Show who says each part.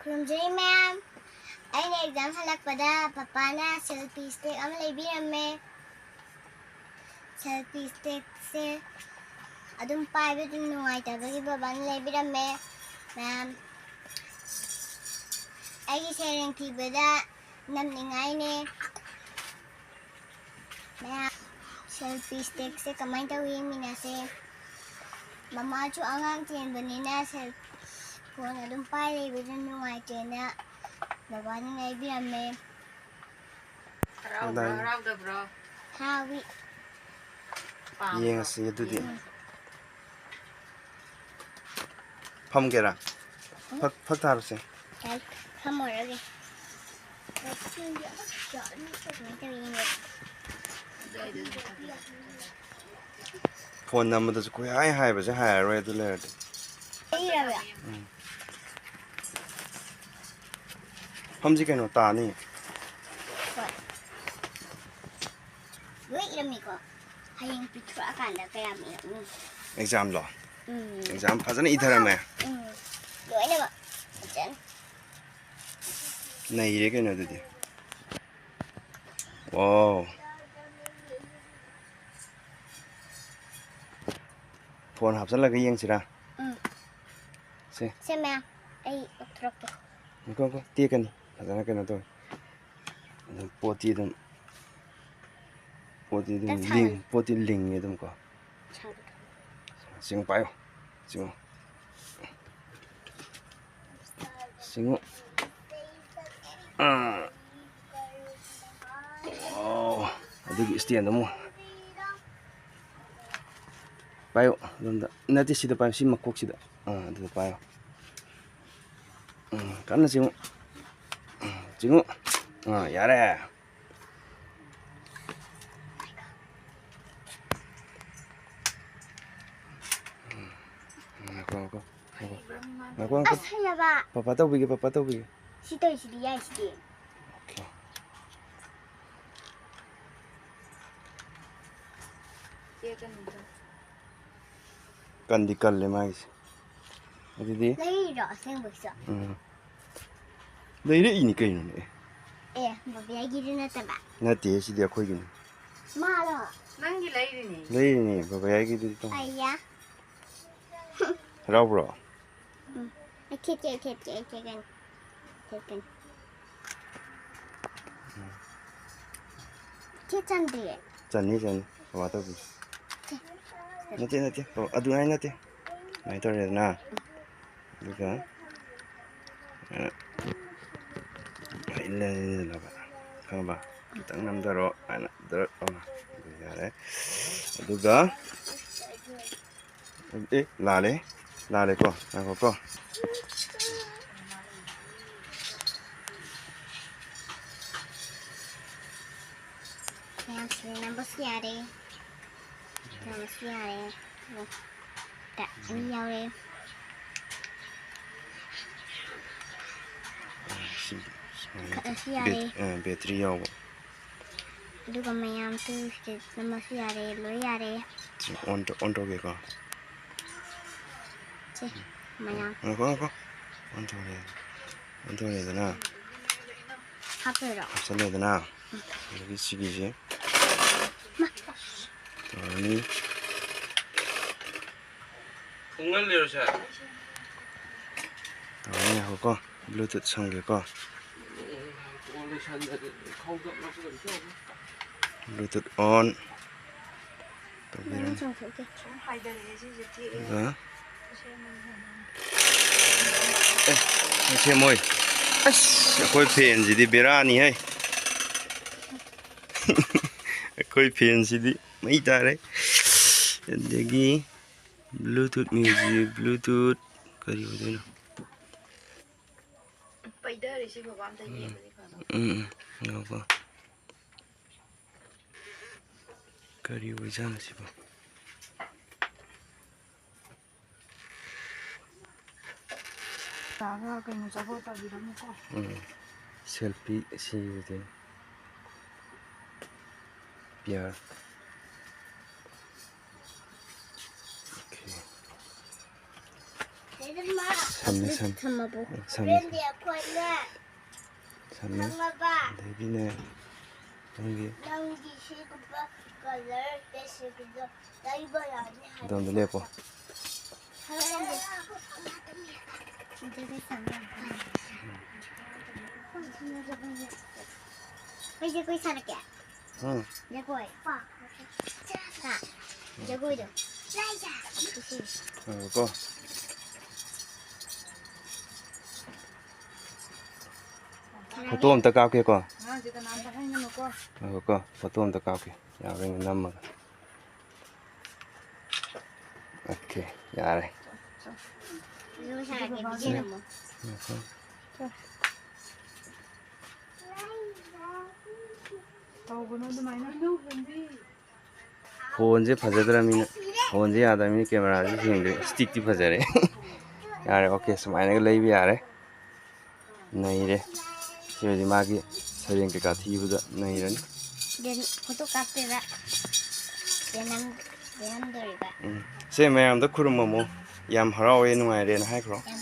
Speaker 1: Kurumjari ma'am. Aina exam halakpada papana selfie stick ama leibiramme. Selfie stick se adum paiba dum nungaitaba babana leibiramme. Ma'am. Aigi sereng kibada namningaine. Ma'am. Selfie stick se kamay tawin minase. Mama chu angang tienbanina selfie phone adum pai leibada nungaitena. Babana leibiramme.
Speaker 2: Haraudabro.
Speaker 1: Hawi.
Speaker 3: Yeng si itu dia. Pam kira. Pak taruh sih.
Speaker 1: Kamu lagi.
Speaker 3: Phone number tu kau hai baca hai right tu leh.
Speaker 1: Iya ya.
Speaker 3: Pam sih kan otak ni.
Speaker 1: Gue iram iko. Hayang picture akan dah kayak ni.
Speaker 3: Exam lo. Exam pasal ni idhar me.
Speaker 1: Gue ini ba. Macam.
Speaker 3: Nahi ye kan tu dia. Wow. Phone hapsan lagi yang sirah. Si.
Speaker 1: Sama. Ay, otrok tu.
Speaker 3: Kau tiada kan? Pasal kan tu. Poti tu. Poti ling itu kau. Singu payo. Singu. Oh, aduh istian tu mu. Payo, nanti sida payo si makuk sida. Aduh payo. Karena singu. Yare. Aku.
Speaker 1: Asal ba.
Speaker 3: Papa tahu bagi.
Speaker 1: Situ ya sini.
Speaker 3: Okay. Kan dikal le mais. Jadi.
Speaker 1: Lagi dah sen besar.
Speaker 3: Dari ini kain ni.
Speaker 1: Babi lagi di nata ba.
Speaker 3: Nanti si dia kau gini.
Speaker 1: Malo.
Speaker 2: Mangi lagi ni.
Speaker 3: Dari ni, bapa lagi di tu.
Speaker 1: Ayah.
Speaker 3: Rau bro.
Speaker 1: Kek kan. Kek cantik.
Speaker 3: Jangan. Papa tahu. Nanti. Aduh nanti. Nah itu ada na. Juga. Ini lah pak. Kamu pak. Kita enam daro, anak daro. Ya. Juga. Lale kok. Aku kok.
Speaker 1: Nama siapa? Tak, ini jauh deh.
Speaker 3: Bateri jauh.
Speaker 1: Itu kami yang tu nama siapa? Loyare.
Speaker 3: Untuk ke kau?
Speaker 1: Cih, mana?
Speaker 3: Aku. Untuk ni tu na.
Speaker 1: Apa dah?
Speaker 3: Asal ni tu na. Lagi sikit je. Ni.
Speaker 4: Kungal leo sa.
Speaker 3: Ni aku kok. Bluetooth sang ke kok. Bluetooth on.
Speaker 1: Mana cakap ke?
Speaker 3: Macam moi. Koi pen jadi berani hai. Koi pen jadi mai tare. Jadi Bluetooth music, Bluetooth kari hote na.
Speaker 2: Paidari si babam ta ye bali kana.
Speaker 3: Ngapa? Kari wajah sih pak.
Speaker 2: Taga kay musafo ta bilang ko.
Speaker 3: Selfie sih itu. Biar. Okay. ꯁꯝꯃꯦ
Speaker 1: upload
Speaker 3: ꯁꯝꯃꯦ
Speaker 1: ꯊꯝꯃꯕꯣ
Speaker 3: ꯁꯝꯃꯦ
Speaker 1: ꯍꯣꯔꯦꯟꯗꯤ ꯑꯩꯈꯣꯏꯅꯦ
Speaker 3: ꯁꯝꯃꯦ
Speaker 1: ꯊꯝꯃꯕ
Speaker 3: ꯑꯗꯒꯤꯅꯦ ꯅꯪꯒꯤ
Speaker 1: ꯅꯪꯒꯤ ꯁꯤꯒꯨꯝꯕ colour ꯄꯦꯟꯁꯤꯜꯒꯤꯗꯣ ꯂꯩꯕ ꯌꯥꯅꯤ ꯍꯥꯏꯕ
Speaker 3: ꯑꯗꯣꯝꯗ ꯂꯦꯞꯄꯣ
Speaker 1: ꯍꯣꯔꯦꯟꯗꯤ ꯁꯤꯗꯒꯤ ꯁꯝꯃꯦ ꯑꯩ ꯖꯒꯣꯏ ꯁꯥꯔꯛꯀꯦ
Speaker 3: 응
Speaker 1: ꯖꯒꯣꯏ ꯍꯥ ꯖꯒꯣꯏꯗꯣ
Speaker 3: 그리고 포토 엄다 깎게고
Speaker 2: ꯑꯉꯥꯡꯁꯦ ꯀꯅꯥꯝꯇ ꯍꯥꯏꯒꯅꯨꯀꯣ.
Speaker 3: 그리고 포토 엄다 깎게 야ring 남마가 오케이 야래
Speaker 1: ꯖꯒꯣꯏ ꯁꯥꯔꯛꯀꯦ ꯕꯤꯖꯦ ꯅꯝꯃꯣ
Speaker 2: ꯇꯧꯒꯅꯨ ꯑꯗꯨꯃꯥꯏꯅ.
Speaker 3: ꯐꯣꯟꯁꯦ ꯐꯖꯗ꯭ꯔꯕꯅꯤꯅ ꯐꯣꯟꯁꯦ ꯌꯥꯗ꯭ꯔꯕꯅꯤꯅ ꯀꯦꯃꯦꯔꯥꯁꯦ ꯁꯦꯡꯗ꯭ꯔꯦ ꯁ꯭ꯇꯤꯛꯇꯤ ꯐꯖꯔꯦ ꯌꯥꯔꯦ ꯑꯣꯀꯦ ꯁꯨꯃꯥꯏꯅꯒ ꯂꯩꯕ ꯌꯥꯔꯦ ꯅꯩꯔꯦ ꯁꯤ ꯑꯣꯏꯗꯤ ꯃꯥꯒꯤ ꯁꯩꯔꯦꯡ ꯀꯩꯀꯥ ꯊꯤꯕꯗ ꯅꯩꯔꯅꯤ
Speaker 1: ꯐꯣꯇꯣ ꯀꯥꯞꯇꯣꯏꯕ ꯌꯦꯡꯍꯟꯗꯣꯔꯤꯕ
Speaker 3: ꯁꯦ ꯃꯌꯥꯝꯗ ꯈꯨꯔꯨꯝꯃꯝꯃꯣ ꯌꯥꯝ ꯍꯔꯥꯎꯋꯦ ꯅꯨꯡꯉꯥꯏꯔꯦꯅ ꯍꯥꯏꯈ꯭ꯔꯣ
Speaker 1: ꯌꯥꯝ